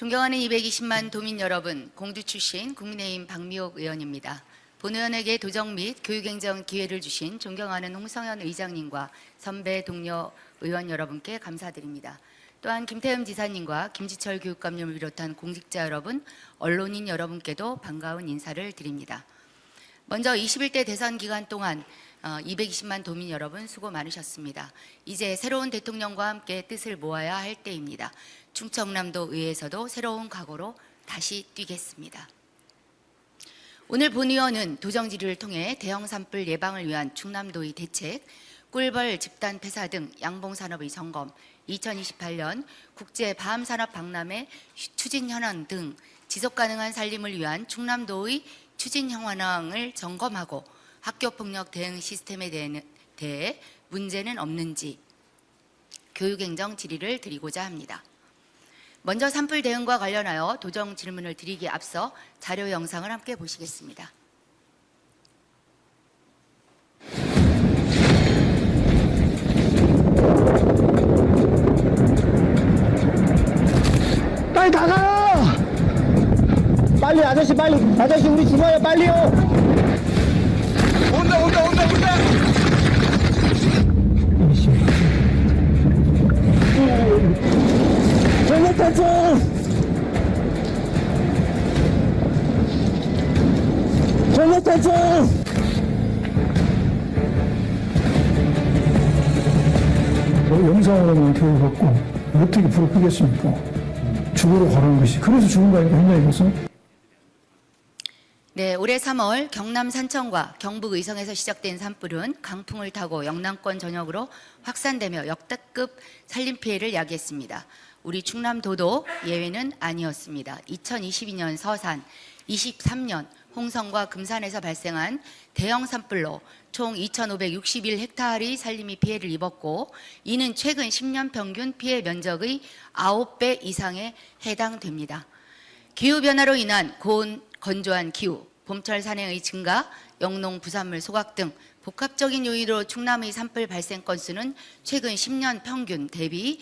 존경하는 220만 도민 여러분, 공주 출신 국민의힘 박미옥 의원입니다. 본 의원에게 도정 및 교육행정 기회를 주신 존경하는 홍성현 의장님과 선배 동료 의원 여러분께 감사드립니다. 또한 김태흠 지사님과 김지철 교육감님을 비롯한 공직자 여러분, 언론인 여러분께도 반가운 인사를 드립니다. 먼저 21대 대선 기간 동안 220만 도민 여러분 수고 많으셨습니다. 이제 새로운 대통령과 함께 뜻을 모아야 할 때입니다. 충청남도 의회에서도 새로운 각오로 다시 뛰겠습니다. 오늘 본 의원은 도정 질의를 통해 대형 산불 예방을 위한 충남도의 대책, 꿀벌 집단 폐사 등 양봉산업의 점검, 2028년 국제 밤산업 박람회 추진 현황 등 지속 가능한 살림을 위한 충남도의 추진 현황을 점검하고 학교폭력 대응 시스템에 대해 문제는 없는지 교육행정 질의를 드리고자 합니다. 먼저 산불 대응과 관련하여 도정 질문을 드리기에 앞서 자료 영상을 함께 보시겠습니다. 빨리 나가요! 빨리 아저씨 빨리 아저씨 우리 죽어요 빨리요! 온다! 전력탄총! 영상으로만 교육받고 어떻게 불을 끄겠습니까? 죽으러 가라는 것이 그래서 죽은 거 아니고 했냐 이것은? 네, 올해 3월 경남 산청과 경북 의성에서 시작된 산불은 강풍을 타고 영남권 전역으로 확산되며 역대급 산림 피해를 야기했습니다. 우리 충남도도 예외는 아니었습니다. 2022년 서산, 23년 홍성과 금산에서 발생한 대형 산불로 총 2,561헥타르의 산림이 피해를 입었고, 이는 최근 10년 평균 피해 면적의 9배 이상에 해당됩니다. 기후변화로 인한 고온, 건조한 기후, 봄철 산행의 증가, 영농 부산물 소각 등 복합적인 요인으로 충남의 산불 발생 건수는 최근 10년 평균 대비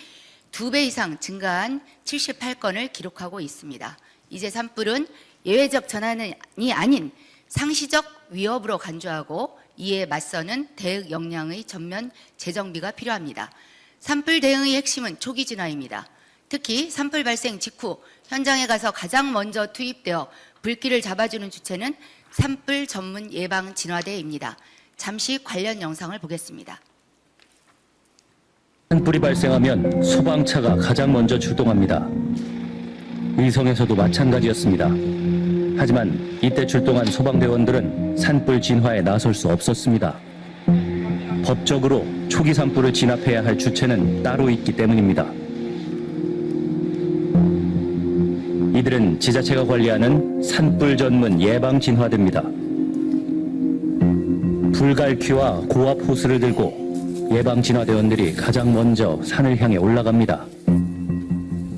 2배 이상 증가한 78건을 기록하고 있습니다. 이제 산불은 예외적 전환이 아닌 상시적 위협으로 간주하고 이에 맞서는 대응 역량의 전면 재정비가 필요합니다. 산불 대응의 핵심은 초기 진화입니다. 특히 산불 발생 직후 현장에 가서 가장 먼저 투입되어 불길을 잡아주는 주체는 산불 전문 예방 진화대입니다. 잠시 관련 영상을 보겠습니다. 산불이 발생하면 소방차가 가장 먼저 출동합니다. 의성에서도 마찬가지였습니다. 하지만 이때 출동한 소방대원들은 산불 진화에 나설 수 없었습니다. 법적으로 초기 산불을 진압해야 할 주체는 따로 있기 때문입니다. 이들은 지자체가 관리하는 산불 전문 예방 진화대입니다. 불갈퀴와 고압 호스를 들고 예방 진화대원들이 가장 먼저 산을 향해 올라갑니다.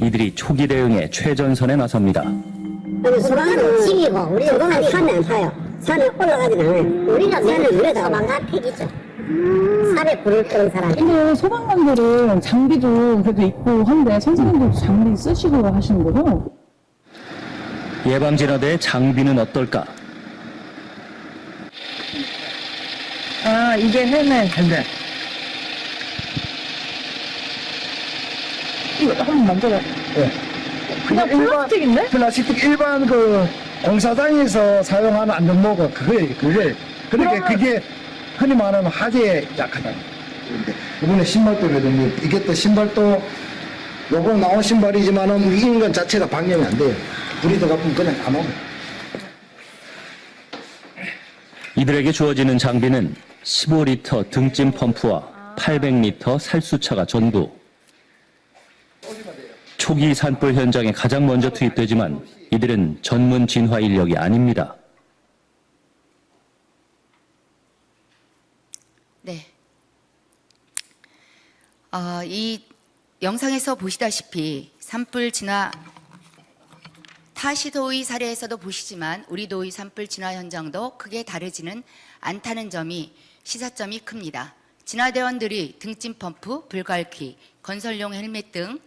이들이 초기 대응에 최전선에 나섭니다. 소방은 지기고 우리 소방은 산에 안 타요. 산에 올라가지 않아요. 우리가 산을 물에다가 소방관 팩이죠. 산에 불을 끄는 사람. 근데 소방관들은 장비도 그래도 있고 한데 선생님들도 장비 쓰시고 하시는 거죠? 예방 진화대의 장비는 어떨까? 아, 이게 헬멧. 이거 한번 만져봐. 네. 그냥 플라스틱인데? 플라스틱 일반 그 공사장에서 사용하는 안전모가 그거예요. 그러니까 그게 흔히 말하는 화재에 약하다. 이번에 신발도거든요. 이게 또 신발도 요거 나온 신발이지만은 이 인간 자체가 방염이 안 돼요. 불이 들어가면 그냥 다 먹어요. 이들에게 주어지는 장비는 15리터 등짐 펌프와 800리터 살수차가 전부. 초기 산불 현장에 가장 먼저 투입되지만 이들은 전문 진화 인력이 아닙니다. 네. 이 영상에서 보시다시피 산불 진화 타 시도의 사례에서도 보시지만 우리 도의 산불 진화 현장도 크게 다르지는 않다는 점이 시사점이 큽니다. 진화대원들이 등짐 펌프, 불갈퀴, 건설용 헬멧 등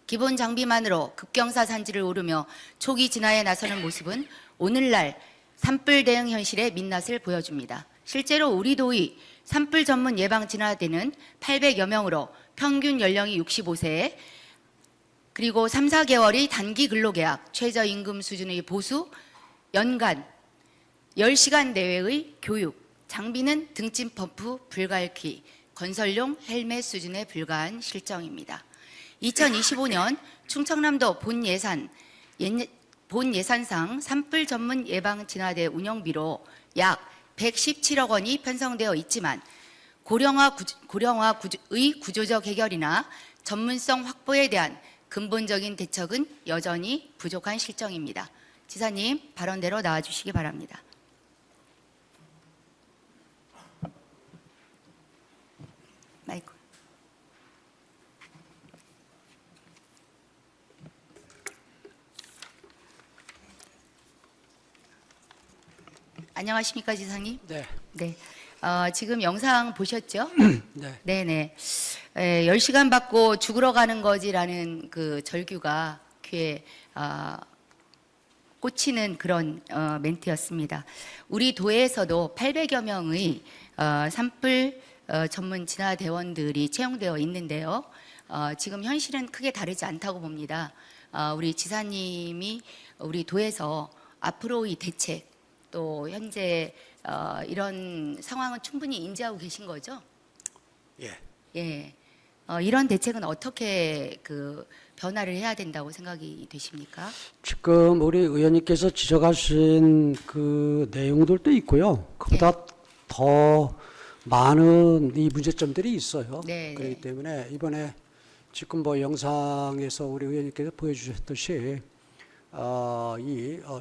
기본 장비만으로 급경사 산지를 오르며 초기 진화에 나서는 모습은 오늘날 산불 대응 현실의 민낯을 보여줍니다. 실제로 우리 도의 산불 전문 예방 진화대는 800여 명으로 평균 연령이 65세, 그리고 3, 4개월의 단기 근로계약, 최저임금 수준의 보수, 연간 10시간 내외의 교육, 장비는 등짐 펌프 불갈퀴, 건설용 헬멧 수준에 불과한 실정입니다. 2025년 충청남도 본 예산상 산불 전문 예방 진화대 운영비로 약 117억 원이 편성되어 있지만 고령화의 구조적 해결이나 전문성 확보에 대한 근본적인 대책은 여전히 부족한 실정입니다. 지사님, 발언대로 나와주시기 바랍니다. 마이크. 안녕하십니까, 지사님? 네. 네. 지금 영상 보셨죠? 네. 네네. 10시간 받고 죽으러 가는 거지라는 그 절규가 귀에 꽂히는 그런 멘트였습니다. 우리 도에서도 800여 명의 산불 전문 진화대원들이 채용되어 있는데요. 지금 현실은 크게 다르지 않다고 봅니다. 우리 지사님이 우리 도에서 앞으로의 대책, 또 현재 이런 상황은 충분히 인지하고 계신 거죠? 예. 예. 이런 대책은 어떻게 그 변화를 해야 된다고 생각이 되십니까? 지금 우리 의원님께서 지적하신 그 내용들도 있고요. 그보다 더 많은 이 문제점들이 있어요. 네, 그렇기 네. 때문에 이번에 지금 뭐 영상에서 우리 의원님께서 보여주셨듯이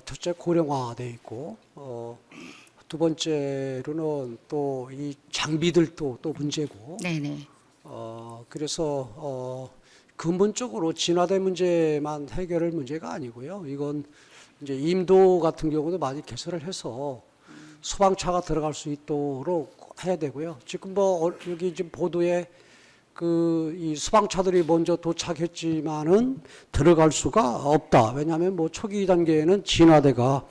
첫째 고령화돼 있고 두 번째로는 또 이 장비들도 또 문제고 네네. 그래서 근본적으로 진화된 문제만 해결할 문제가 아니고요. 이건 이제 임도 같은 경우도 많이 개설을 해서 소방차가 들어갈 수 있도록 해야 되고요. 지금 뭐 여기 지금 보도에 이 소방차들이 먼저 도착했지만은 들어갈 수가 없다. 왜냐하면 뭐 초기 단계에는 진화대가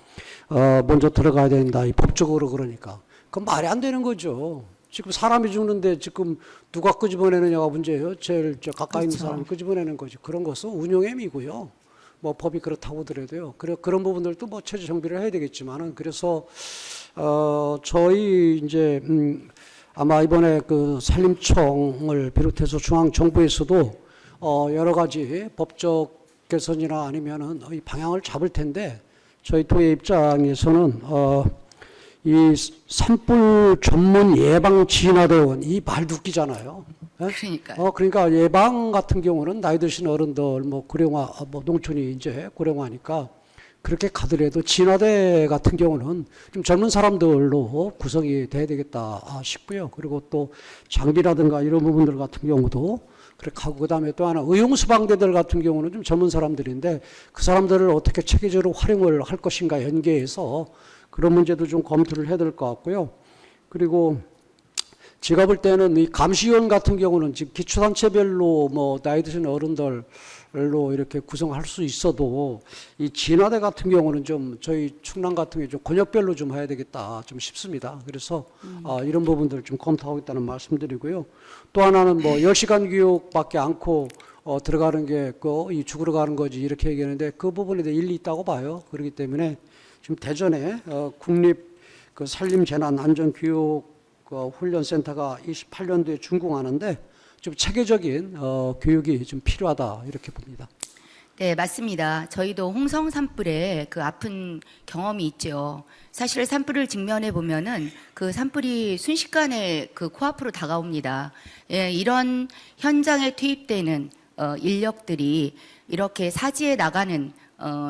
먼저 들어가야 된다. 이 법적으로 그러니까. 그건 말이 안 되는 거죠. 지금 사람이 죽는데 지금 누가 끄집어내느냐가 문제예요. 제일 가까이 있는 사람이 끄집어내는 거지. 그런 것은 운용엠이고요. 뭐 법이 그렇다고 하더라도요. 그런 부분들도 뭐 체제 정비를 해야 되겠지만은 그래서 저희 이제 아마 이번에 그 산림청을 비롯해서 중앙 정부에서도 여러 가지 법적 개선이나 아니면은 이 방향을 잡을 텐데 저희 도의 입장에서는 이 산불 전문 예방 진화대원 이 말도 웃기잖아요. 그러니까요. 그러니까 예방 같은 경우는 나이 드신 어른들 뭐 고령화 뭐 농촌이 이제 고령화니까 그렇게 가더라도 진화대 같은 경우는 좀 젊은 사람들로 구성이 돼야 되겠다 싶고요. 그리고 또 장비라든가 이런 부분들 같은 경우도 그렇게 하고 그다음에 또 하나 의용소방대들 같은 경우는 좀 젊은 사람들인데 그 사람들을 어떻게 체계적으로 활용을 할 것인가 연계해서 그런 문제도 좀 검토를 해야 될 것 같고요. 그리고 제가 볼 때는 이 감시위원 같은 경우는 지금 기초단체별로 뭐 나이 드신 어른들로 이렇게 구성할 수 있어도 이 진화대 같은 경우는 좀 저희 충남 같은 경우 좀 권역별로 좀 해야 되겠다 좀 싶습니다. 그래서 이런 부분들 좀 검토하겠다는 말씀드리고요. 또 하나는 뭐 10시간 교육밖에 않고 들어가는 게 이 죽으러 가는 거지 이렇게 얘기하는데 그 부분에 대해 일리 있다고 봐요. 그렇기 때문에 지금 대전에 국립 그 산림재난안전교육 훈련센터가 28년도에 준공하는데 좀 체계적인 교육이 좀 필요하다 이렇게 봅니다. 네, 맞습니다. 저희도 홍성 산불에 그 아픈 경험이 있죠. 사실 산불을 직면해 보면은 그 산불이 순식간에 그 코앞으로 다가옵니다. 예, 이런 현장에 투입되는 인력들이 이렇게 사지에 나가는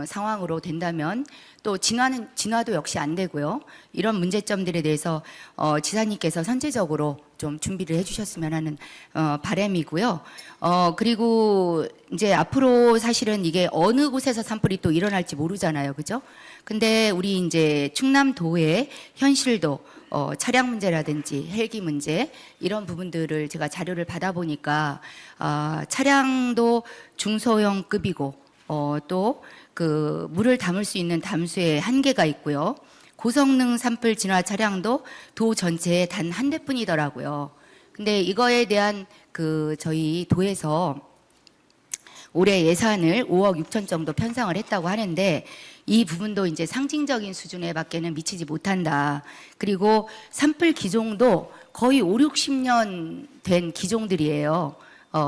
상황으로 된다면 또 진화도 역시 안 되고요. 이런 문제점들에 대해서 지사님께서 선제적으로 좀 준비를 해주셨으면 하는 바람이고요. 그리고 이제 앞으로 사실은 이게 어느 곳에서 산불이 또 일어날지 모르잖아요, 그죠? 근데 우리 이제 충남도의 현실도 차량 문제라든지 헬기 문제 이런 부분들을 제가 자료를 받아보니까 차량도 중소형급이고 또 그 물을 담을 수 있는 담수의 한계가 있고요. 고성능 산불 진화 차량도 도 전체에 단 한 대뿐이더라고요. 근데 이거에 대한 그 저희 도에서 올해 예산을 5억 6천 정도 편성을 했다고 하는데 이 부분도 이제 상징적인 수준에 밖에는 미치지 못한다. 그리고 산불 기종도 거의 5, 60년 된 기종들이에요.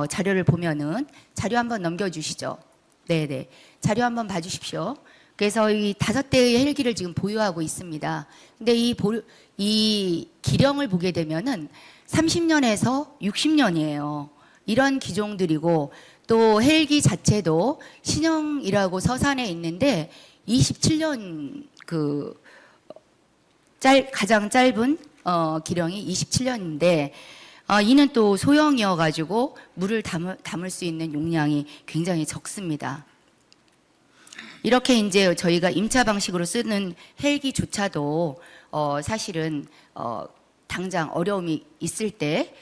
자료를 보면은 자료 한번 넘겨주시죠. 네네. 자료 한번 봐주십시오. 그래서 이 5대의 헬기를 지금 보유하고 있습니다. 근데 이 기령을 보게 되면은 30년에서 60년이에요. 이런 기종들이고 또 헬기 자체도 신형이라고 서산에 있는데 27년 가장 짧은 기령이 27년인데 이는 또 소형이어가지고 물을 담을 수 있는 용량이 굉장히 적습니다. 이렇게 이제 저희가 임차 방식으로 쓰는 헬기조차도 사실은 당장 어려움이 있을 때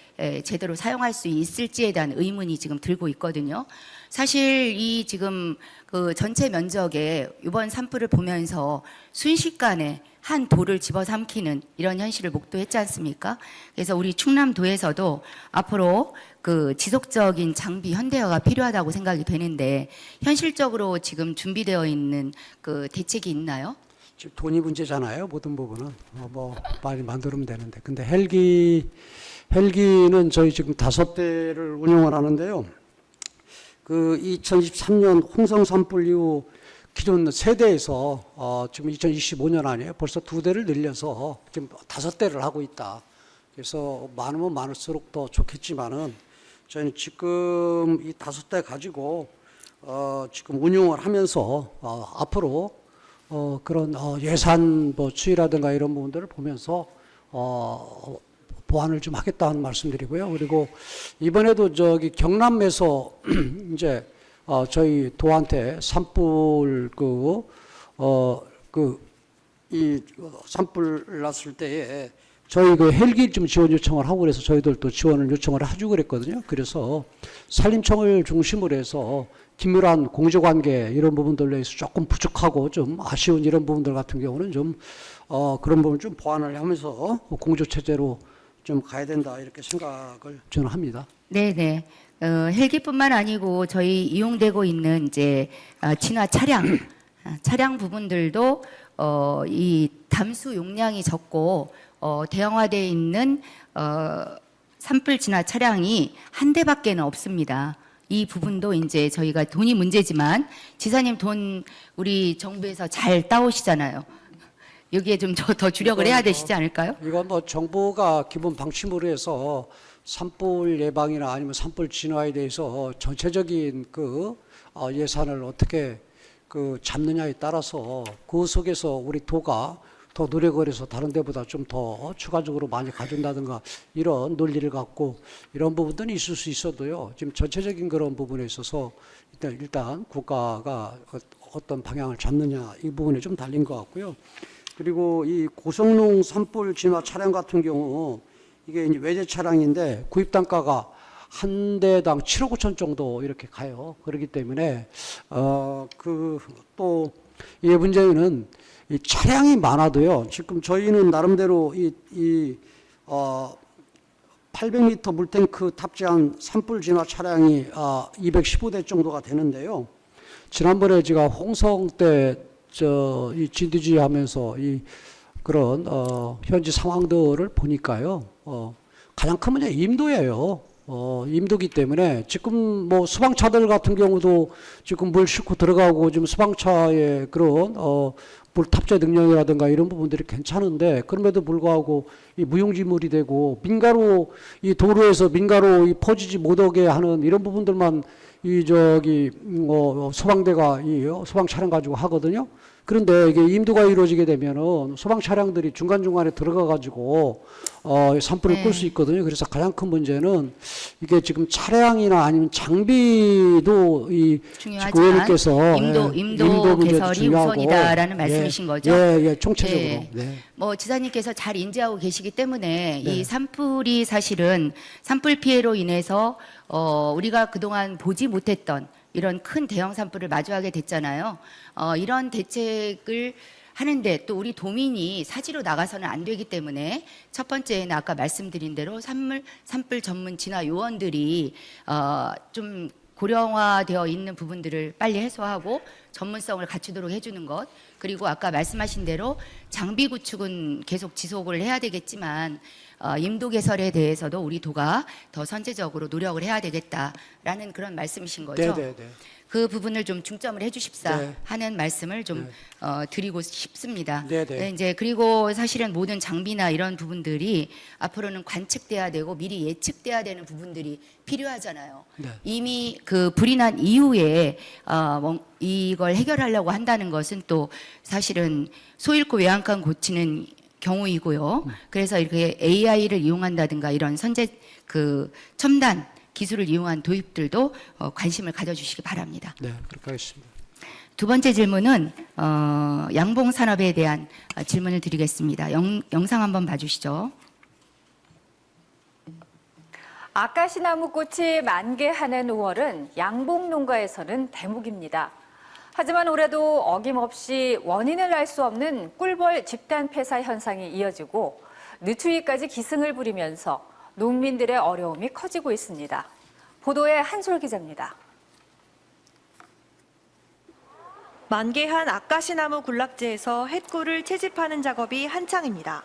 제대로 사용할 수 있을지에 대한 의문이 지금 들고 있거든요. 사실 이 지금 그 전체 면적에 이번 산불을 보면서 순식간에 한 돌을 집어삼키는 이런 현실을 목도했지 않습니까? 그래서 우리 충남도에서도 앞으로 그 지속적인 장비 현대화가 필요하다고 생각이 되는데 현실적으로 지금 준비되어 있는 그 대책이 있나요? 지금 돈이 문제잖아요. 모든 부분은 뭐 많이 만들면 되는데, 근데 헬기는 저희 지금 5대를 운영을 하는데요. 그 2023년 홍성 산불 이후 기존 3대에서 지금 2025년 아니에요. 벌써 2대를 늘려서 지금 5대를 하고 있다. 그래서 많으면 많을수록 더 좋겠지만은 저희는 지금 이 5대 가지고 지금 운용을 하면서 앞으로 그런 예산 뭐 추이라든가 이런 부분들을 보면서 보완을 좀 하겠다는 말씀드리고요. 그리고 이번에도 저기 경남에서 이제 저희 도한테 산불 이 산불 났을 때에 저희 그 헬기 좀 지원 요청을 하고 그래서 저희들도 지원을 요청을 해주고 그랬거든요. 그래서 산림청을 중심으로 해서 긴밀한 공조관계 이런 부분들로 해서 조금 부족하고 좀 아쉬운 이런 부분들 같은 경우는 좀 그런 부분 좀 보완을 하면서 공조 체제로 좀 가야 된다 이렇게 생각을 저는 합니다. 네네. 헬기뿐만 아니고 저희 이용되고 있는 이제 진화 차량 부분들도 이 담수 용량이 적고 대형화되어 있는 산불 진화 차량이 한 대밖에는 없습니다. 이 부분도 이제 저희가 돈이 문제지만 지사님 돈 우리 정부에서 잘 따오시잖아요. 여기에 좀 더 주력을 해야 되시지 않을까요? 이건 뭐 정부가 기본 방침으로 해서 산불 예방이나 아니면 산불 진화에 대해서 전체적인 그 예산을 어떻게 그 잡느냐에 따라서 그 속에서 우리 도가 더 노력을 해서 다른 데보다 좀 더 추가적으로 많이 가준다든가 이런 논리를 갖고 이런 부분들이 있을 수 있어도요. 지금 전체적인 그런 부분에 있어서 일단 국가가 어떤 방향을 잡느냐 이 부분에 좀 달린 것 같고요. 그리고 이 고성능 산불 진화 차량 같은 경우 이게 이제 외제 차량인데 구입 단가가 한 대당 7억 5천 정도 이렇게 가요. 그렇기 때문에 또 이 문제는 이 차량이 많아도요. 지금 저희는 나름대로 800m 물탱크 탑재한 산불 진화 차량이 215대 정도가 되는데요. 지난번에 제가 홍성 때 이 GDG 하면서 이 그런 현지 상황들을 보니까요. 가장 큰 문제 임도예요. 임도기 때문에 지금 뭐 수방차들 같은 경우도 지금 물 싣고 들어가고 지금 수방차의 그런 물 탑재 능력이라든가 이런 부분들이 괜찮은데 그럼에도 불구하고 이 무용지물이 되고 민가로 이 도로에서 민가로 이 퍼지지 못하게 하는 이런 부분들만 이 소방대가 이 소방 차량 가지고 하거든요. 그런데 이게 임도가 이루어지게 되면은 소방 차량들이 중간중간에 들어가 가지고 산불을 네. 끌 수 있거든요. 그래서 가장 큰 문제는 이게 지금 차량이나 아니면 장비도 이 중요하지만 의원님께서 임도 문제도 개설이 중요하고, 우선이다라는 말씀이신 거죠? 예, 총체적으로. 네. 네. 뭐 지사님께서 잘 인지하고 계시기 때문에 네. 이 산불이 사실은 산불 피해로 인해서 우리가 그동안 보지 못했던 이런 큰 대형 산불을 마주하게 됐잖아요. 이런 대책을 하는데 또 우리 도민이 사지로 나가서는 안 되기 때문에 첫 번째는 아까 말씀드린 대로 산불 전문 진화 요원들이 좀 고령화되어 있는 부분들을 빨리 해소하고 전문성을 갖추도록 해주는 것, 그리고 아까 말씀하신 대로 장비 구축은 계속 지속을 해야 되겠지만 임도 개설에 대해서도 우리 도가 더 선제적으로 노력을 해야 되겠다라는 그런 말씀이신 거죠. 네. 그 부분을 좀 중점을 해주십사 네. 하는 말씀을 좀 드리고 싶습니다. 네. 이제 그리고 사실은 모든 장비나 이런 부분들이 앞으로는 관측돼야 되고 미리 예측돼야 되는 부분들이 필요하잖아요. 네. 이미 그 불이 난 이후에 이걸 해결하려고 한다는 것은 또 사실은 소잃고 외양간 고치는 경우이고요. 그래서 이렇게 AI를 이용한다든가 이런 그 첨단 기술을 이용한 도입들도 관심을 가져주시기 바랍니다. 네, 그렇게 하겠습니다. 두 번째 질문은 양봉 산업에 대한 질문을 드리겠습니다. 영상 한번 봐주시죠. 아카시나무꽃이 만개하는 5월은 양봉 농가에서는 대목입니다. 하지만 올해도 어김없이 원인을 알 수 없는 꿀벌 집단 폐사 현상이 이어지고 느투이까지 기승을 부리면서 농민들의 어려움이 커지고 있습니다. 보도에 한솔 기자입니다. 만개한 아카시나무 군락지에서 햇꿀을 채집하는 작업이 한창입니다.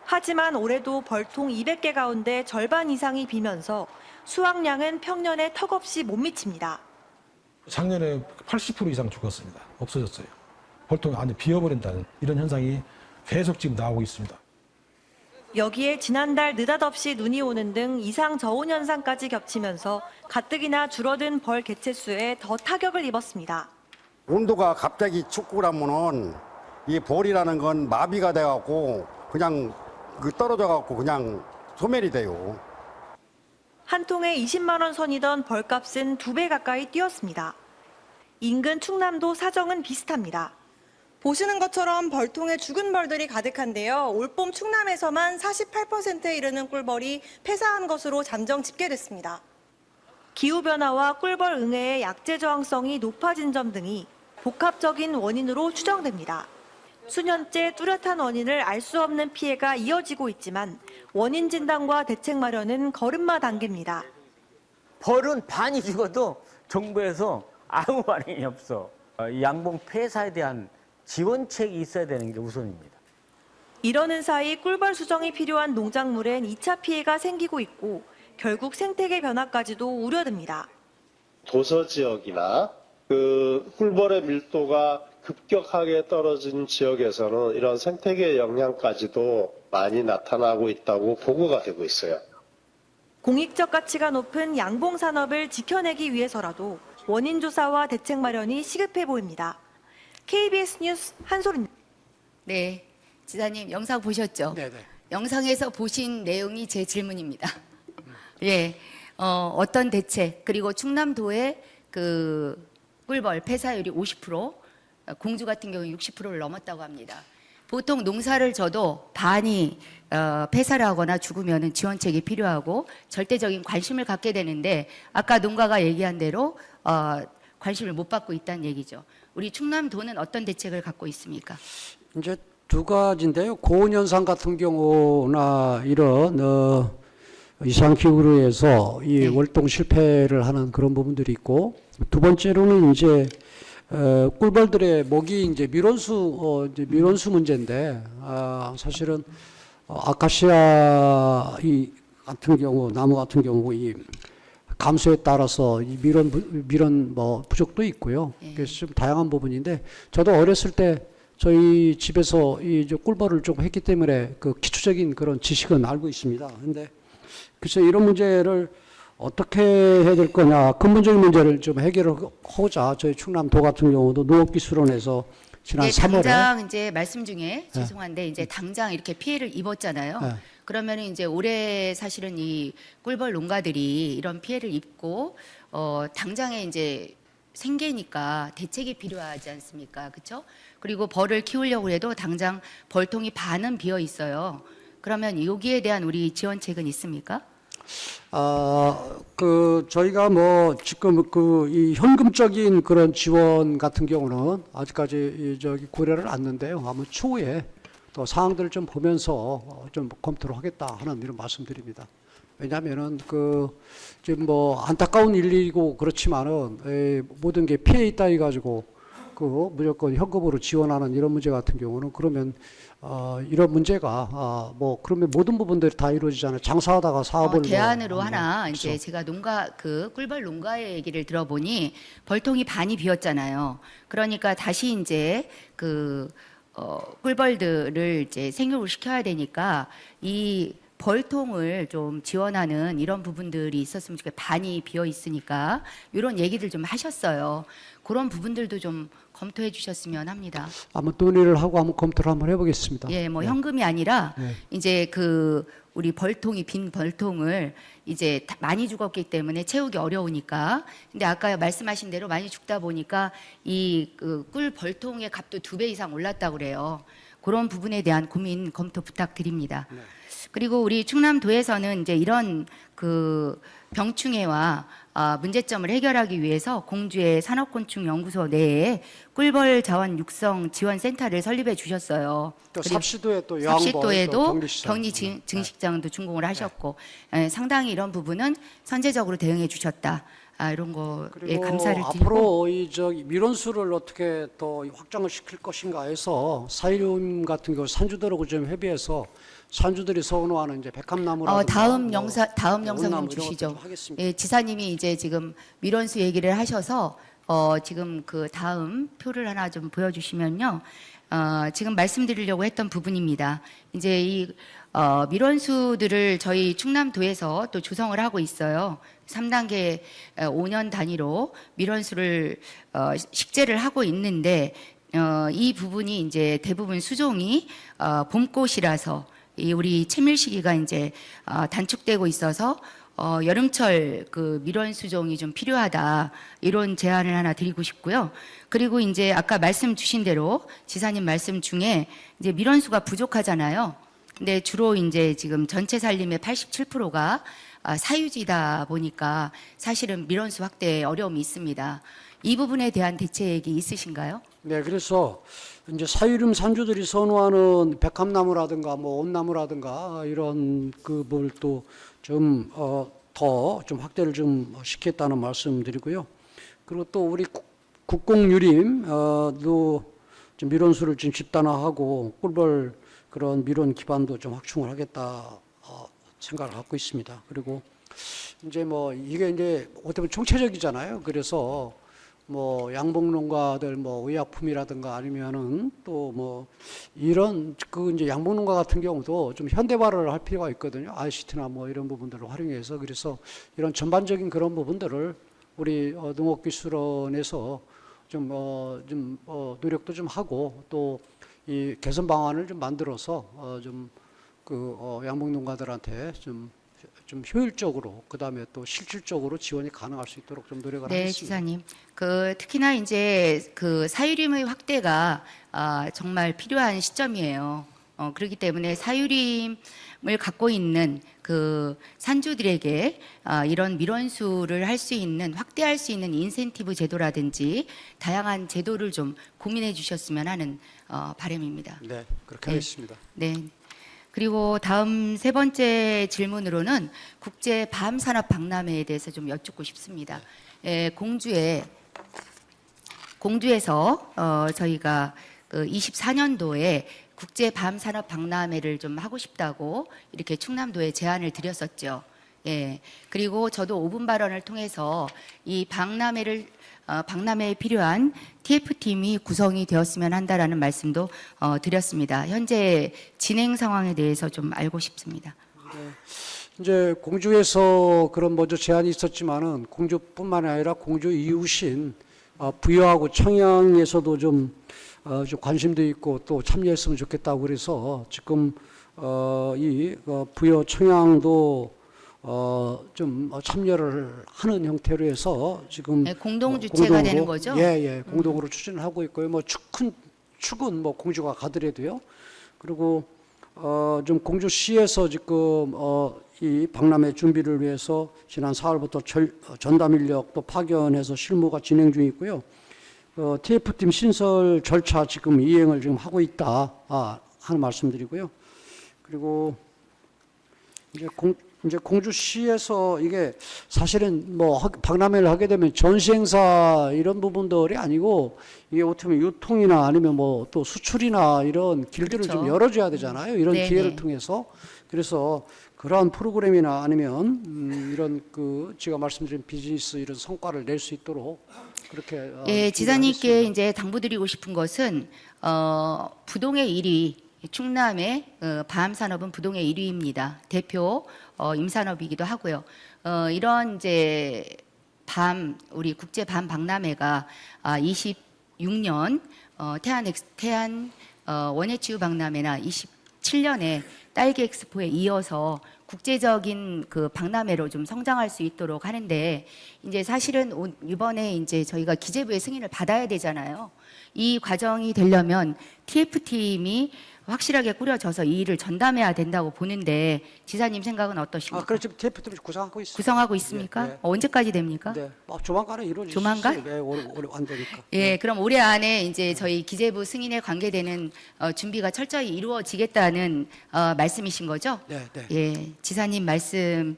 하지만 올해도 벌통 200개 가운데 절반 이상이 비면서 수확량은 평년에 턱없이 못 미칩니다. 작년에 80% 이상 죽었습니다. 없어졌어요. 벌통이 안에 비어버린다는 이런 현상이 계속 지금 나오고 있습니다. 여기에 지난달 느닷없이 눈이 오는 등 이상 저온 현상까지 겹치면서 가뜩이나 줄어든 벌 개체수에 더 타격을 입었습니다. 온도가 갑자기 춥고 그러면은 이 벌이라는 건 마비가 돼갖고 그냥 떨어져갖고 그냥 소멸이 돼요. 한 통에 20만 원 선이던 벌값은 2배 가까이 뛰었습니다. 인근 충남도 사정은 비슷합니다. 보시는 것처럼 벌통에 죽은 벌들이 가득한데요. 올봄 충남에서만 48%에 이르는 꿀벌이 폐사한 것으로 잠정 집계됐습니다. 기후변화와 꿀벌 응애의 약재 저항성이 높아진 점 등이 복합적인 원인으로 추정됩니다. 수년째 뚜렷한 원인을 알 수 없는 피해가 이어지고 있지만 원인 진단과 대책 마련은 걸음마 단계입니다. 벌은 반이 죽어도 정부에서 아무 반응이 없어. 이 양봉 폐사에 대한 지원책이 있어야 되는 게 우선입니다. 이러는 사이 꿀벌 수정이 필요한 농작물엔 2차 피해가 생기고 있고 결국 생태계 변화까지도 우려됩니다. 도서 지역이나 그 꿀벌의 밀도가 급격하게 떨어진 지역에서는 이런 생태계 영향까지도 많이 나타나고 있다고 보고가 되고 있어요. 공익적 가치가 높은 양봉 산업을 지켜내기 위해서라도 원인 조사와 대책 마련이 시급해 보입니다. KBS 뉴스 한솔입니다. 네, 지사님 영상 보셨죠? 네. 영상에서 보신 내용이 제 질문입니다. 예, 어떤 대책, 그리고 충남도의 그 꿀벌 폐사율이 50%, 공주 같은 경우 60%를 넘었다고 합니다. 보통 농사를 져도 반이 폐사를 하거나 죽으면 지원책이 필요하고 절대적인 관심을 갖게 되는데 아까 농가가 얘기한 대로 관심을 못 받고 있다는 얘기죠. 우리 충남도는 어떤 대책을 갖고 있습니까? 이제 두 가지인데요. 고온 현상 같은 경우나 이런 이상 기후로 해서 이 월동 실패를 하는 그런 부분들이 있고, 두 번째로는 이제 꿀벌들의 먹이 이제 밀원수 문제인데, 사실은 아카시아 같은 경우, 나무 같은 경우 이 감소에 따라서 이 밀원 부족도 있고요. 그래서 좀 다양한 부분인데, 저도 어렸을 때 저희 집에서 이 꿀벌을 좀 했기 때문에 그 기초적인 그런 지식은 알고 있습니다. 근데 글쎄 이런 문제를 어떻게 해야 될 거냐, 근본적인 문제를 좀 해결하고자 저희 충남도 같은 경우도 농업기술원에서 지난 네, 3월에 당장 이제 말씀 중에 죄송한데 이제 당장 이렇게 피해를 입었잖아요. 네. 그러면 이제 올해 사실은 이 꿀벌 농가들이 이런 피해를 입고 당장에 이제 생계니까 대책이 필요하지 않습니까? 그렇죠? 그리고 벌을 키우려고 해도 당장 벌통이 반은 비어 있어요. 그러면 여기에 대한 우리 지원책은 있습니까? 저희가 뭐 지금 이 현금적인 그런 지원 같은 경우는 아직까지 고려를 않는데요. 아마 추후에 또 사항들을 좀 보면서 좀 검토를 하겠다 하는 이런 말씀드립니다. 왜냐하면은 지금 뭐 안타까운 일이고 그렇지만은 모든 게 피해 있다 해가지고 무조건 현금으로 지원하는 이런 문제 같은 경우는 그러면 이런 문제가 뭐 그러면 모든 부분들이 다 이루어지잖아요. 장사하다가 사업을 대안으로 뭐, 하나 이제 그렇죠. 제가 꿀벌 농가의 얘기를 들어보니 벌통이 반이 비었잖아요. 그러니까 다시 이제 꿀벌들을 이제 생육을 시켜야 되니까 이 벌통을 좀 지원하는 이런 부분들이 있었으면 좋겠어요. 반이 비어 있으니까 이런 얘기들 좀 하셨어요. 그런 부분들도 좀 검토해 주셨으면 합니다. 한번 논의를 하고 한번 검토를 한번 해보겠습니다. 예, 뭐 네. 현금이 아니라 네. 이제 우리 빈 벌통을 이제 많이 죽었기 때문에 채우기 어려우니까. 근데 아까 말씀하신 대로 많이 죽다 보니까 이 꿀 벌통의 값도 2배 이상 올랐다고 그래요. 그런 부분에 대한 고민 검토 부탁드립니다. 네. 그리고 우리 충남도에서는 이제 이런 병충해와 문제점을 해결하기 위해서 공주의 산업곤충연구소 내에 꿀벌 자원 육성 지원 센터를 설립해 주셨어요. 또 그리고 삽시도에 또 요양벌, 또 삽시도에도 격리시설. 격리 증식장도 준공을 하셨고 상당히 이런 부분은 선제적으로 대응해 주셨다. 이런 거에 그리고 감사를 드리고 앞으로 밀원수를 어떻게 더 확장을 시킬 것인가 해서 사이륨 같은 경우 산주들하고 좀 협의해서 산주들이 선호하는 이제 백합나무라든가 다음 뭐 영상 온나무 좀 이런 것도 주시죠. 좀 하겠습니다. 예, 지사님이 이제 지금 밀원수 얘기를 하셔서 지금 다음 표를 하나 좀 보여주시면요. 지금 말씀드리려고 했던 부분입니다. 이제 이 밀원수들을 저희 충남도에서 또 조성을 하고 있어요. 3단계 5년 단위로 밀원수를 식재를 하고 있는데 이 부분이 이제 대부분 수종이 봄꽃이라서 우리 채밀 시기가 이제 단축되고 있어서 여름철 밀원 수종이 좀 필요하다 이런 제안을 하나 드리고 싶고요. 그리고 이제 아까 말씀 주신 대로 지사님 말씀 중에 이제 밀원수가 부족하잖아요. 근데 주로 이제 지금 전체 산림의 87%가 사유지다 보니까 사실은 밀원수 확대에 어려움이 있습니다. 이 부분에 대한 대책이 있으신가요? 네, 그래서 이제 사유림 산주들이 선호하는 백합나무라든가 뭐 온나무라든가 이런 뭘 또 좀 더 좀 확대를 좀 시켰다는 말씀드리고요. 그리고 또 우리 국공유림도 좀 밀원수를 좀 집단화하고 꿀벌 그런 밀원 기반도 좀 확충을 하겠다 생각을 갖고 있습니다. 그리고 이제 뭐 이게 이제 어떻게 보면 총체적이잖아요. 그래서 뭐 양봉농가들 뭐 의약품이라든가 아니면은 또 뭐 이런 이제 양봉농가 같은 경우도 좀 현대화를 할 필요가 있거든요. ICT나 뭐 이런 부분들을 활용해서 그래서 이런 전반적인 그런 부분들을 우리 농업기술원에서 좀 노력도 좀 하고 또 이 개선 방안을 좀 만들어서 양봉농가들한테 좀 효율적으로 그다음에 또 실질적으로 지원이 가능할 수 있도록 좀 노력을 네, 하겠습니다. 지사님. 특히나 이제 사유림의 확대가 정말 필요한 시점이에요. 그렇기 때문에 사유림을 갖고 있는 산주들에게 이런 밀원수를 할 수 있는 확대할 수 있는 인센티브 제도라든지 다양한 제도를 좀 고민해 주셨으면 하는 바람입니다. 네, 그렇게 하겠습니다. 네. 그리고 다음 세 번째 질문으로는 국제 밤산업 박람회에 대해서 좀 여쭙고 싶습니다. 공주에서 저희가 24년도에 국제 밤산업 박람회를 좀 하고 싶다고 이렇게 충남도에 제안을 드렸었죠. 예. 그리고 저도 5분 발언을 통해서 이 박람회에 필요한 TF팀이 구성이 되었으면 한다라는 말씀도 드렸습니다. 현재 진행 상황에 대해서 좀 알고 싶습니다. 네. 이제 공주에서 그런 먼저 제안이 있었지만은 공주뿐만 아니라 공주 이웃인 부여하고 청양에서도 좀 좀 관심도 있고 또 참여했으면 좋겠다고 그래서 지금 부여 청양도 좀 참여를 하는 형태로 해서 지금 네, 공동 주체가 되는 거죠? 예, 공동으로 추진을 하고 있고요. 뭐 축은 뭐 공주가 가더라도요. 그리고 좀 공주시에서 지금 이 박람회 준비를 위해서 지난 4월부터 전담 인력도 파견해서 실무가 진행 중이고요. TF팀 신설 절차 지금 이행을 지금 하고 있다 하는 말씀드리고요. 그리고 이제 공주시에서 이게 사실은 뭐 박람회를 하게 되면 전시 행사 이런 부분들이 아니고 이게 어떻게 보면 유통이나 아니면 뭐 또 수출이나 이런 길들을 그렇죠. 좀 열어줘야 되잖아요. 이런 네네. 기회를 통해서. 그래서 그러한 프로그램이나 아니면 이런 제가 말씀드린 비즈니스 이런 성과를 낼 수 있도록 그렇게 예, 지사님께 이제 당부드리고 싶은 것은 부동의 1위 충남의 밤산업은 부동의 1위입니다. 대표 임산업이기도 하고요. 이런 이제 우리 국제 밤 박람회가 26년 태안 원예치유 박람회나 27년에 딸기 엑스포에 이어서 국제적인 그 박람회로 좀 성장할 수 있도록 하는데 이제 사실은 이번에 이제 저희가 기재부의 승인을 받아야 되잖아요. 이 과정이 되려면 TF팀이 확실하게 꾸려져서 이 일을 전담해야 된다고 보는데 지사님 생각은 어떠십니까? 그래 지금 TF팀이 구성하고 있습니다. 구성하고 있습니까? 네. 언제까지 됩니까? 네, 조만간에 이루어질 조만간? 수 있어요. 네, 올해 안 되니까. 예, 그럼 올해 안에 이제 저희 기재부 승인에 관계되는 준비가 철저히 이루어지겠다는 말씀이신 거죠? 네, 네. 예, 지사님 말씀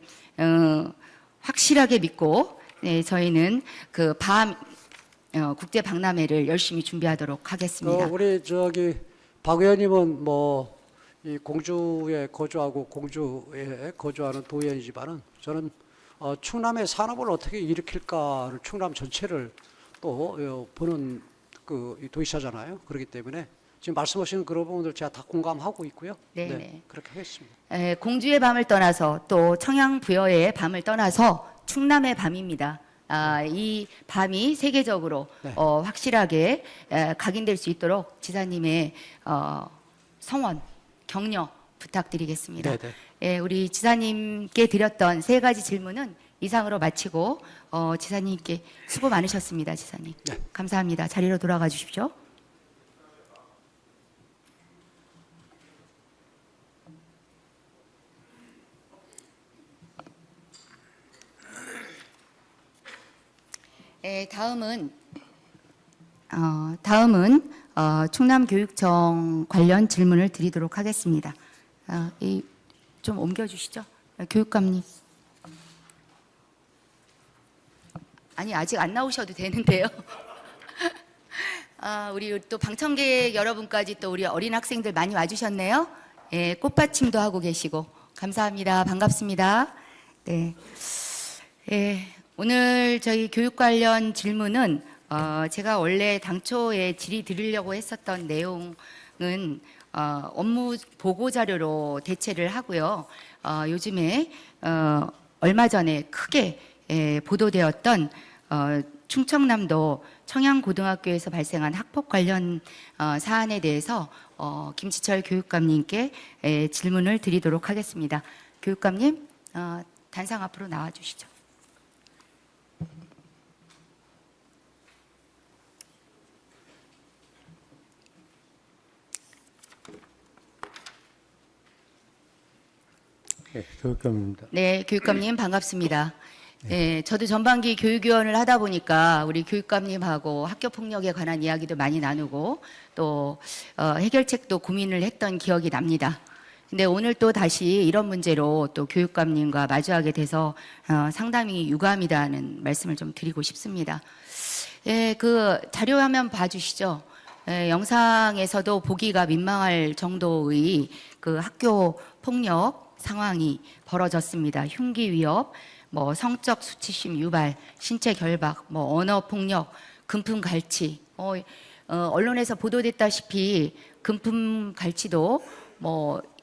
확실하게 믿고 네, 저희는 그 국제 박람회를 열심히 준비하도록 하겠습니다. 우리 박 의원님은 이 공주에 거주하고 공주에 거주하는 도의원이지만은 저는 충남의 산업을 어떻게 일으킬까를 충남 전체를 또 보는 이 도시잖아요. 그렇기 때문에 지금 말씀하시는 그런 부분들 제가 다 공감하고 있고요. 네. 그렇게 하겠습니다. 공주의 밤을 떠나서 또 청양 부여의 밤을 떠나서 충남의 밤입니다. 이 밤이 세계적으로 네. 확실하게 각인될 수 있도록 지사님의 성원, 격려 부탁드리겠습니다. 네, 네. 예, 우리 지사님께 드렸던 3가지 질문은 이상으로 마치고 지사님께 수고 많으셨습니다. 지사님. 네. 감사합니다. 자리로 돌아가 주십시오. 네, 다음은 충남교육청 관련 질문을 드리도록 하겠습니다. 좀 옮겨주시죠. 교육감님. 아니 아직 안 나오셔도 되는데요. 우리 또 방청객 여러분까지 또 우리 어린 학생들 많이 와주셨네요. 예, 꽃받침도 하고 계시고 감사합니다. 반갑습니다. 네. 예, 오늘 저희 교육 관련 질문은 제가 원래 당초에 질의드리려고 했었던 내용은 업무 보고 자료로 대체를 하고요. 요즘에 얼마 전에 크게 보도되었던 충청남도 청양고등학교에서 발생한 학폭 관련 사안에 대해서 김치철 교육감님께 질문을 드리도록 하겠습니다. 교육감님, 단상 앞으로 나와 주시죠. 네, 교육감입니다. 네, 교육감님 반갑습니다. 네, 저도 전반기 교육위원을 하다 보니까 우리 교육감님하고 학교 폭력에 관한 이야기도 많이 나누고 또 해결책도 고민을 했던 기억이 납니다. 근데 오늘 또 다시 이런 문제로 또 교육감님과 마주하게 돼서 상당히 유감이다는 말씀을 좀 드리고 싶습니다. 예, 그 자료 화면 봐주시죠. 영상에서도 보기가 민망할 정도의 그 학교 폭력 상황이 벌어졌습니다. 흉기 위협, 성적 수치심 유발, 신체 결박, 언어 폭력, 금품 갈취. 언론에서 보도됐다시피 금품 갈취도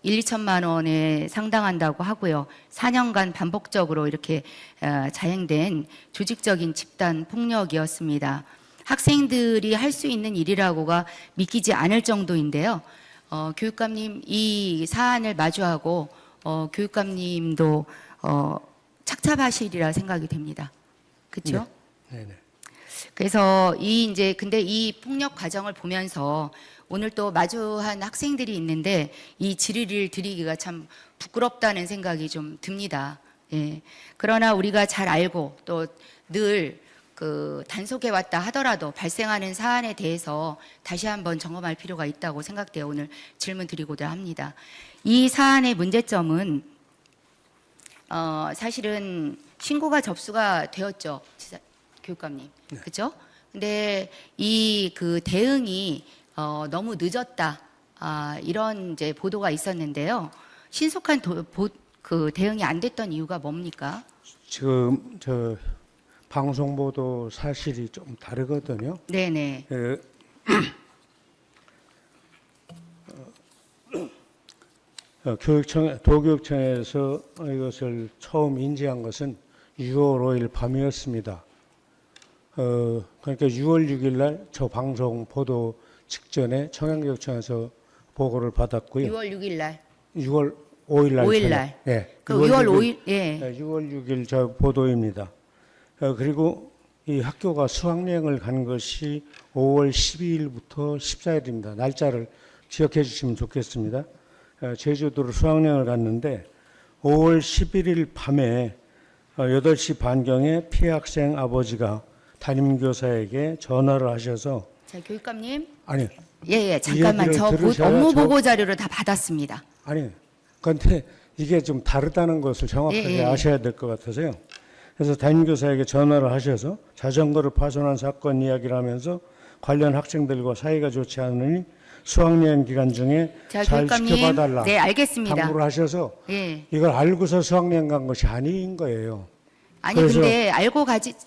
1, 2천만 원에 상당한다고 하고요. 4년간 반복적으로 이렇게 자행된 조직적인 집단 폭력이었습니다. 학생들이 할 수 있는 일이라고가 믿기지 않을 정도인데요. 교육감님 이 사안을 마주하고 교육감님도 착잡하시리라 생각이 됩니다. 그렇죠? 네. 그래서 근데 이 폭력 과정을 보면서 오늘 또 마주한 학생들이 있는데 이 질의를 드리기가 참 부끄럽다는 생각이 좀 듭니다. 예. 그러나 우리가 잘 알고 또 늘 단속해 왔다 하더라도 발생하는 사안에 대해서 다시 한번 점검할 필요가 있다고 생각되어 오늘 질문 드리고자 합니다. 이 사안의 문제점은 사실은 신고가 접수가 되었죠, 교육감님. 그렇죠? 근데 이 대응이 너무 늦었다. 이런 이제 보도가 있었는데요. 신속한 대응이 안 됐던 이유가 뭡니까? 지금 방송 보도 사실이 좀 다르거든요. 네네. 도교육청에서 이것을 처음 인지한 것은 6월 5일 밤이었습니다. 그러니까 6월 6일 날 저 방송 보도 직전에 청양교육청에서 보고를 받았고요. 6월 6일 날. 6월 5일 날. 5일 날. 네. 그 6월 5일, 예. 6월 6일 저 보도입니다. 그리고 이 학교가 수학여행을 간 것이 5월 12일부터 14일입니다. 날짜를 기억해 주시면 좋겠습니다. 제주도로 수학여행을 갔는데 5월 11일 밤에 8시 반경에 피해 학생 아버지가 담임교사에게 전화를 하셔서 자, 교육감님. 아니. 예, 잠깐만. 저 업무 보고 자료를 다 받았습니다. 아니, 그런데 이게 좀 다르다는 것을 정확하게 아셔야 될 것 같아서요. 그래서 담임교사에게 전화를 하셔서 자전거를 파손한 사건 이야기를 하면서 관련 학생들과 사이가 좋지 않으니 수학여행 기간 중에 자, 잘 교육감님. 지켜봐달라. 네, 알겠습니다. 당부를 하셔서 예. 이걸 알고서 수학여행 간 것이 아닌 거예요. 아니 근데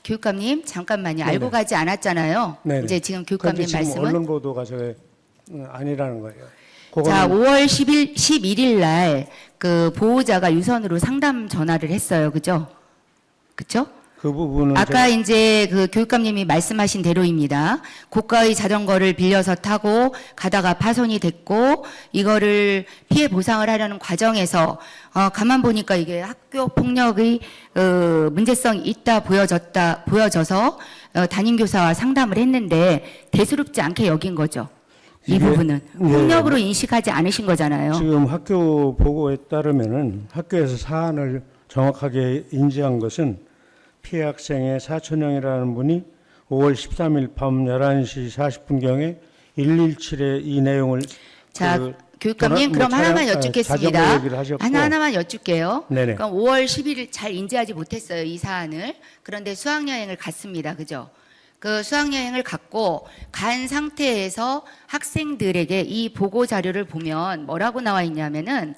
교육감님 잠깐만요. 네네. 알고 가지 않았잖아요. 네네. 이제 지금 교육감님 지금 말씀은 언론 보도가 아니라는 거예요. 자, 5월 11일 날 보호자가 유선으로 상담 전화를 했어요. 그죠? 그쵸? 그 부분은 아까 이제 교육감님이 말씀하신 대로입니다. 고가의 자전거를 빌려서 타고 가다가 파손이 됐고 이거를 피해 보상을 하려는 과정에서 가만 보니까 이게 학교 폭력의 문제성이 있다 보여져서 담임교사와 상담을 했는데 대수롭지 않게 여긴 거죠. 이 부분은 폭력으로 인식하지 않으신 거잖아요. 지금 학교 보고에 따르면은 학교에서 사안을 정확하게 인지한 것은 피해 학생의 사촌형이라는 분이 5월 13일 밤 11시 40분경에 117에 이 내용을 자, 교육감님 그럼 하나만 여쭙겠습니다. 하나만 여쭙게요. 네네. 그럼 5월 11일 잘 인지하지 못했어요, 이 사안을. 그런데 수학여행을 갔습니다. 그죠? 그 수학여행을 갔고 간 상태에서 학생들에게 이 보고 자료를 보면 뭐라고 나와 있냐면은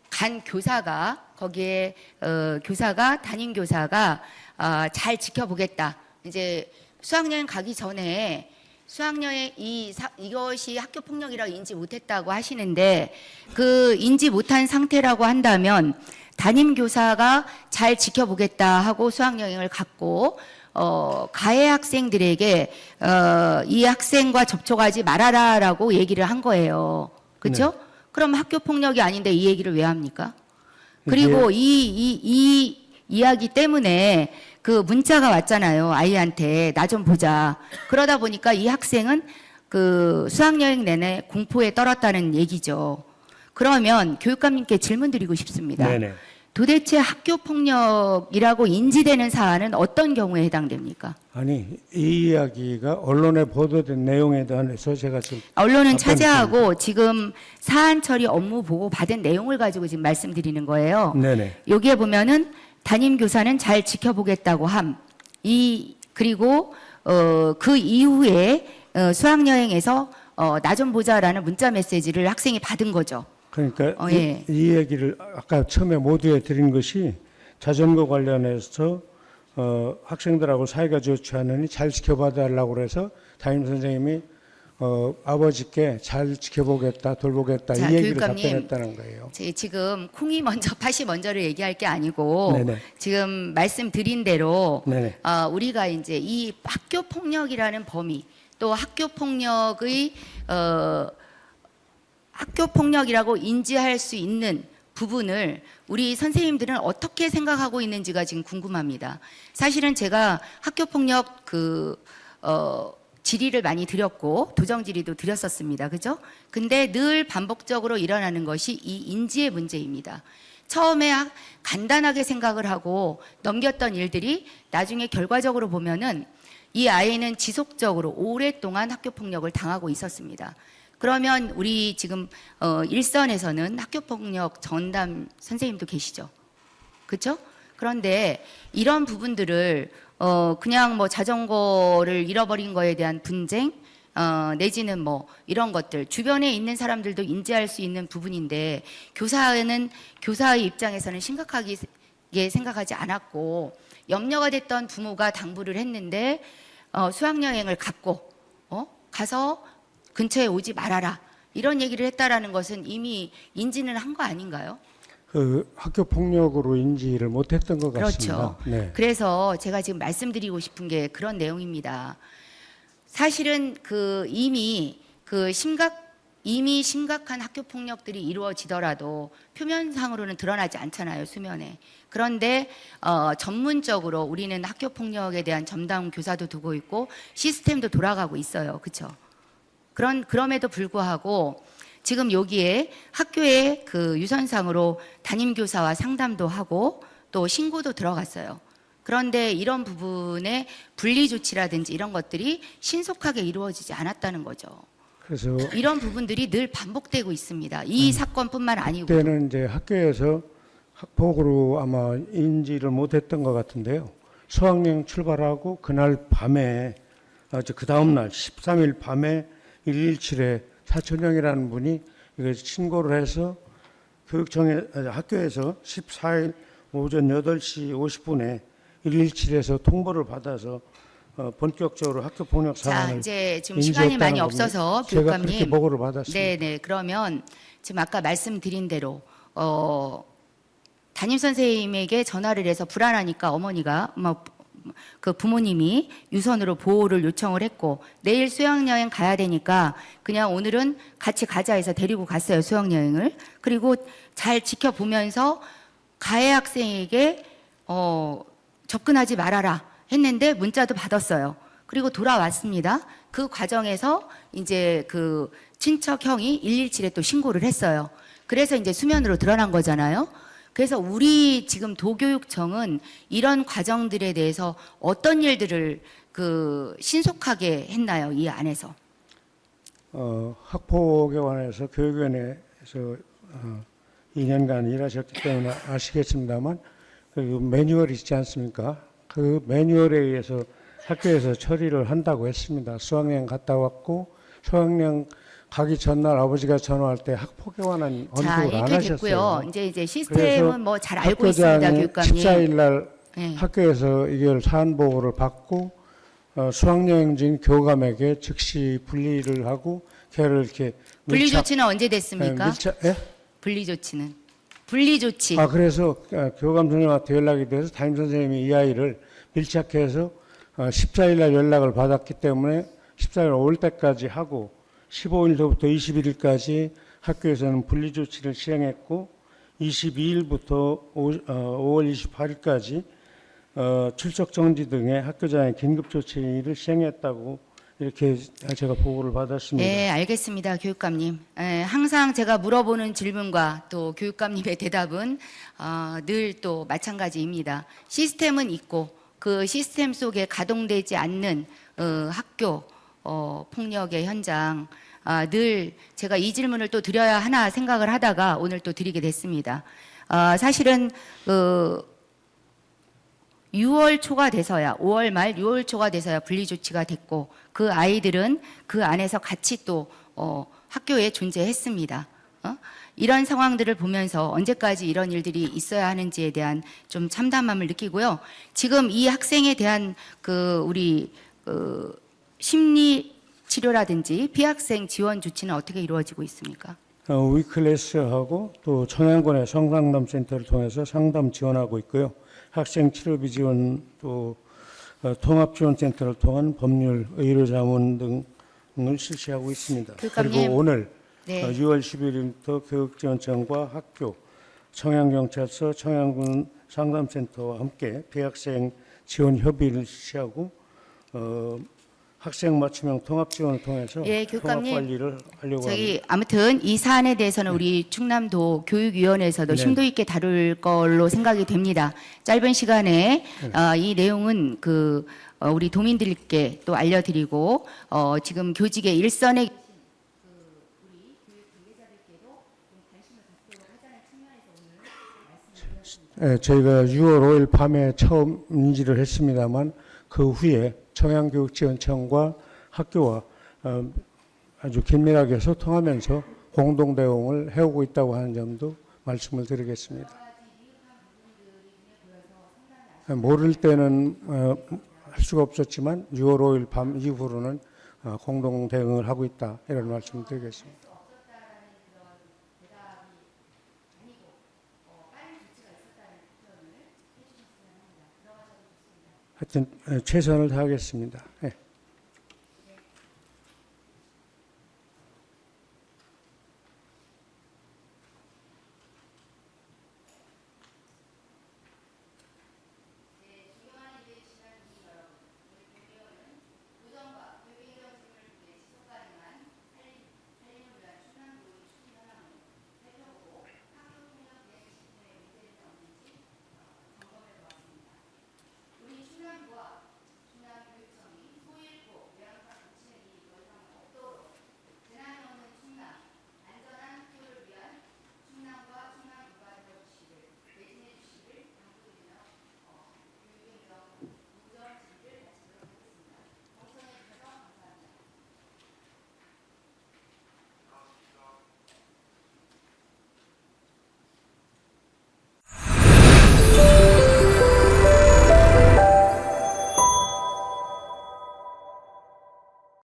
간 교사가 거기에 담임 교사가 잘 지켜보겠다. 이제 수학여행 가기 전에 수학여행 이것이 학교 폭력이라고 인지 못했다고 하시는데 인지 못한 상태라고 한다면 담임 교사가 잘 지켜보겠다 하고 수학여행을 갔고 가해 학생들에게 이 학생과 접촉하지 말아라라고 얘기를 한 거예요. 그렇죠? 네. 그럼 학교 폭력이 아닌데 이 얘기를 왜 합니까? 그리고 이 이야기 때문에 문자가 왔잖아요. 아이한테 나 좀 보자. 그러다 보니까 이 학생은 수학여행 내내 공포에 떨었다는 얘기죠. 그러면 교육감님께 질문 드리고 싶습니다. 네네. 도대체 학교 폭력이라고 인지되는 사안은 어떤 경우에 해당됩니까? 아니, 이 이야기가 언론에 보도된 내용에 대해서 제가 지금 언론은 차지하고 지금 사안 처리 업무 보고 받은 내용을 가지고 지금 말씀드리는 거예요. 네네. 여기에 보면은 담임 교사는 잘 지켜보겠다고 그리고 그 이후에 수학여행에서 나 좀 보자라는 문자 메시지를 학생이 받은 거죠. 그러니까 예. 이 얘기를 아까 처음에 모두에 드린 것이 자전거 관련해서 학생들하고 사이가 좋지 않으니 잘 지켜봐 달라고 그래서 담임 선생님이 아버지께 잘 지켜보겠다, 돌보겠다 자, 이 얘기를 교육감님, 답변했다는 거예요. 지금 콩이 먼저 팥이 먼저를 얘기할 게 아니고 네네. 지금 말씀드린 대로 네네. 우리가 이제 이 학교 폭력이라는 범위 또 학교 폭력이라고 인지할 수 있는 부분을 우리 선생님들은 어떻게 생각하고 있는지가 지금 궁금합니다. 사실은 제가 학교 폭력 질의를 많이 드렸고 도정 질의도 드렸었습니다. 그죠? 근데 늘 반복적으로 일어나는 것이 이 인지의 문제입니다. 처음에 간단하게 생각을 하고 넘겼던 일들이 나중에 결과적으로 보면은 이 아이는 지속적으로 오랫동안 학교 폭력을 당하고 있었습니다. 그러면 우리 지금 일선에서는 학교 폭력 전담 선생님도 계시죠. 그렇죠? 그런데 이런 부분들을 그냥 뭐 자전거를 잃어버린 거에 대한 분쟁 내지는 뭐 이런 것들 주변에 있는 사람들도 인지할 수 있는 부분인데 교사의 입장에서는 심각하게 생각하지 않았고 염려가 됐던 부모가 당부를 했는데 수학여행을 가서 근처에 오지 말아라 이런 얘기를 했다라는 것은 이미 인지는 한 거 아닌가요? 그 학교 폭력으로 인지를 못했던 것 같습니다. 그렇죠. 네. 그래서 제가 지금 말씀드리고 싶은 게 그런 내용입니다. 사실은 이미 심각한 학교 폭력들이 이루어지더라도 표면상으로는 드러나지 않잖아요, 수면에. 그런데 전문적으로 우리는 학교 폭력에 대한 전담 교사도 두고 있고 시스템도 돌아가고 있어요, 그렇죠? 그럼에도 불구하고 지금 여기에 학교의 유선상으로 담임교사와 상담도 하고 또 신고도 들어갔어요. 그런데 이런 부분에 분리조치라든지 이런 것들이 신속하게 이루어지지 않았다는 거죠. 그래서 이런 부분들이 늘 반복되고 있습니다. 이 사건뿐만 아니고. 그때는 이제 학교에서 학폭으로 아마 인지를 못했던 것 같은데요. 수학여행 출발하고 그날 밤에 그 다음 날 13일 밤에 117에 사촌형이라는 분이 이거 신고를 해서 학교에서 14일 오전 8시 50분에 117에서 통보를 받아서 본격적으로 학교 폭력 사안을 자, 이제 지금 시간이 많이 없어서 제가 교육감님. 그렇게 보고를 받았습니다. 네네. 그러면 지금 아까 말씀드린 대로 담임 선생님에게 전화를 해서 불안하니까 어머니가 그 부모님이 유선으로 보호를 요청을 했고 내일 수학여행 가야 되니까 그냥 오늘은 같이 가자 해서 데리고 갔어요, 수학여행을. 그리고 잘 지켜보면서 가해 학생에게 접근하지 말아라 했는데 문자도 받았어요. 그리고 돌아왔습니다. 그 과정에서 이제 그 친척 형이 117에 또 신고를 했어요. 그래서 이제 수면으로 드러난 거잖아요. 그래서 우리 지금 도교육청은 이런 과정들에 대해서 어떤 일들을 신속하게 했나요, 이 안에서? 학폭에 관해서 교육위원회에서 2년간 일하셨기 때문에 아시겠습니다만 그 매뉴얼이 있지 않습니까? 그 매뉴얼에 의해서 학교에서 처리를 한다고 했습니다. 수학여행 갔다 왔고 수학여행 가기 전날 아버지가 전화할 때 학폭에 관한 언급을 안 이렇게 하셨어요. 됐고요. 이제 시스템은 뭐 잘 알고 있습니다, 학교장이 교육감님. 14일 날 네. 학교에서 이걸 사안 보고를 받고 수학여행 중 교감에게 즉시 분리를 하고 걔를 이렇게 분리조치는 언제 됐습니까? 분리조치는. 분리조치. 그래서 교감 선생님한테 연락이 돼서 담임 선생님이 이 아이를 밀착해서 14일 날 연락을 받았기 때문에 14일 올 때까지 하고 15일부터 21일까지 학교에서는 분리조치를 시행했고 22일부터 5월 28일까지 출석 정지 등의 학교장의 긴급조치를 시행했다고 이렇게 제가 보고를 받았습니다. 네, 알겠습니다, 교육감님. 항상 제가 물어보는 질문과 또 교육감님의 대답은 늘 또 마찬가지입니다. 시스템은 있고 그 시스템 속에 가동되지 않는 학교 폭력의 현장 늘 제가 이 질문을 또 드려야 하나 생각을 하다가 오늘 또 드리게 됐습니다. 사실은 6월 초가 돼서야 5월 말 6월 초가 돼서야 분리조치가 됐고 그 아이들은 그 안에서 같이 또 학교에 존재했습니다. 이런 상황들을 보면서 언제까지 이런 일들이 있어야 하는지에 대한 좀 참담함을 느끼고요. 지금 이 학생에 대한 우리 심리 치료라든지 비학생 지원 조치는 어떻게 이루어지고 있습니까? 위클래스하고 또 청양군의 성상담 센터를 통해서 상담 지원하고 있고요. 학생 치료비 지원 또 통합지원센터를 통한 법률, 의료 자문 등을 실시하고 있습니다. 교육감님. 그리고 오늘 네. 6월 11일부터 교육지원청과 학교, 청양경찰서, 청양군 상담센터와 함께 비학생 지원 협의를 실시하고 학생 맞춤형 통합 지원을 통해서 예, 통합 교육감님. 관리를 하려고 합니다. 저희 아무튼 이 사안에 대해서는 우리 충남도 교육위원회에서도 네. 심도 있게 다룰 걸로 생각이 됩니다. 짧은 시간에 이 내용은 우리 도민들께 또 알려드리고 지금 교직의 일선에 저희가 6월 5일 밤에 처음 인지를 했습니다만 그 후에 청양교육지원청과 학교와 아주 긴밀하게 소통하면서 공동 대응을 해오고 있다고 하는 점도 말씀을 드리겠습니다. 모를 때는 할 수가 없었지만 6월 5일 밤 이후로는 공동 대응을 하고 있다 이런 말씀을 드리겠습니다. 하여튼 최선을 다하겠습니다. 네.